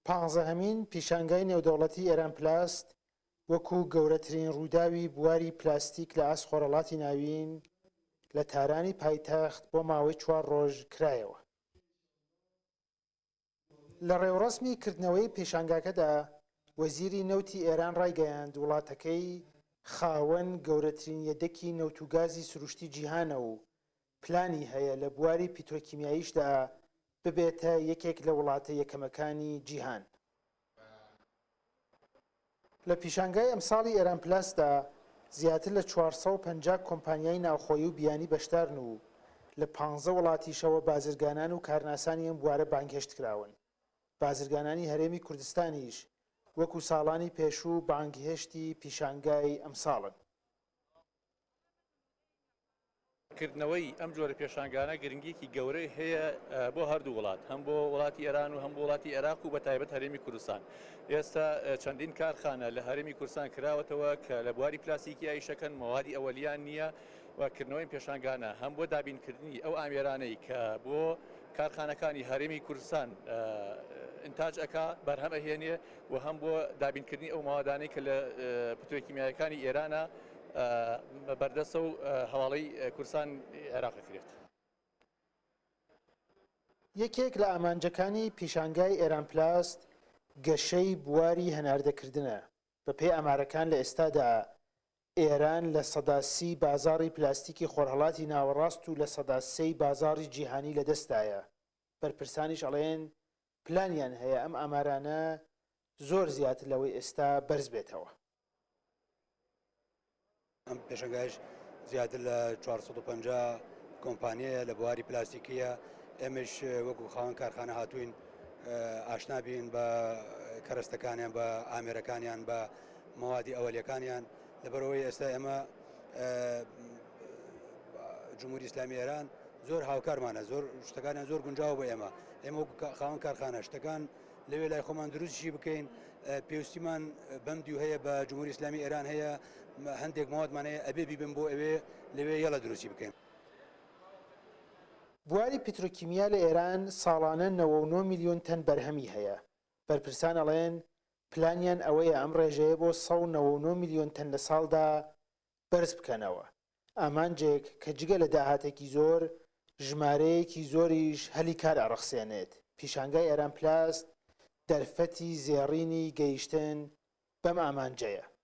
پانزەهەمین پیشانگای نێودەوڵەتی ئێران پلاست وەکو گەورەترین ڕووداوی بواری پلاستیک لە ئاسخۆڕەڵاتی ناوین لە تارانی پایتەخت بۆ ماوەی 4 ڕۆژ کرایەوە. لە ڕێوڕەسمی کردنەوەی پێشانگاکەدا وەزیری نەوتی ئێران ڕایگەیاند وڵاتەکەی خاوەن گەورەترین یەدەکی نەوت و گازی سروشتی جیهانە و پلانی هەیە لە بواری پیترۆکیمیاییشدا ببێتە یەکێک لە وڵاتە یەکەمەکانی جیهان. لە پیشانگای ئەمساڵی ئێران پلاسدا زیاتر لە 450 کۆمپانیای ناوخۆیی و بیانی بەشدارن و لە 15 وڵاتیشەوە بازرگانان و کارناسانی ئەم بوارە بانگهێشت کراون. بازرگانانی هەرێمی کوردستانیش وەکو ساڵانی پێشوو بانگهێشتی پیشانگای ئەمساڵن. کردنەوەی ئەم جۆرە پێشانگانە گرنگیەکی گەورەی هەیە بۆ هەردوو وڵات، هەم بۆ وڵاتی ئێران و هەم بۆ وڵاتی عێراق و بەتایبەت هەرێمی کوردستان. ئێستا چەندین کارخانە لە هەرێمی کوردستان کراوەتەوە کە لە بواری پلاستیکی ئایشەکەن مەوادی ئەوەلیان نییە و کردنەوەی پێشانگانە هەم بۆ دابینکردنی ئەو ئامێرانەی کە بۆ کارخانەکانی هەرێمی کوردستان ئینتاج ئەکا بەرهەم ئەهێنێ و هەم بۆ دابینکردنی ئەو ماوادانەی کە لە پترۆکیمیایەکانی ئێرانە بەردەستە و هەواڵەی کوردستان عێراق دەکرێت. یەکێک لە ئامانجەکانی پیشانگای ئێران پلاست گەشەی بواری هەناردەکردنە. بەپێی ئامارەکان لە ئێستادا ئێران لە 30% بازاڕی پلاستیکی خۆرهەڵاتی ناوەڕاست و لە 30% بازاڕی جیهانی لەدەستایە. بەرپرسانیش ئەڵێن پلانیان هەیە ئەم ئامارانە زۆر زیاتر لەوەی ئێستا بەرز بێتەوە. ئەم پێشەنگایش زیاتر لە 450 کۆمپانیایە لە بواری پلاستیکیە. ئێمەش وەکو خاوەن کارخانە هاتوین ئاشنابین بە کەرەستەکانیان، بە ئامێرەکانیان، بە مەوادی ئەوەلیەکانیان. لەبەرەوەی ئێستا ئێمە جمهوری ئیسلامی ئێران زۆر هاوکارمانە، زۆر شتەکانیان زۆر گونجاو بە ئێمە. ئێمە وەکو خاوەن کارخانە شتەکان لەوێ لای خۆمان دروستشی بکەین. پێویستیمان بەمدی هەیە بە جمهوری ئیسلامی ئێران هەیە، هەندێک ماوەدمان هەیە ئەبێ بیبن بۆ ئەوێ لەوێ یەڵە دروستی بکەین. بواری پیترۆکیمیا لە ئێران ساڵانە 99 میلیۆن تەن بەرهەمی هەیە. بەرپرسان ئەڵێن پلانیان ئەوەیە ئەم ڕێژەیە بۆ 199 میلیۆن تەن لە ساڵدا بەرز بکەنەوە. ئامانجێک کە جگە لە داهاتێکی زۆر ژمارەیەکی زۆریش هەلی کار ئەڕەخسێنێت. پیشانگای ئێران پلاست دەرفەتی زێڕینی گەیشتن بەم ئامانجەیە.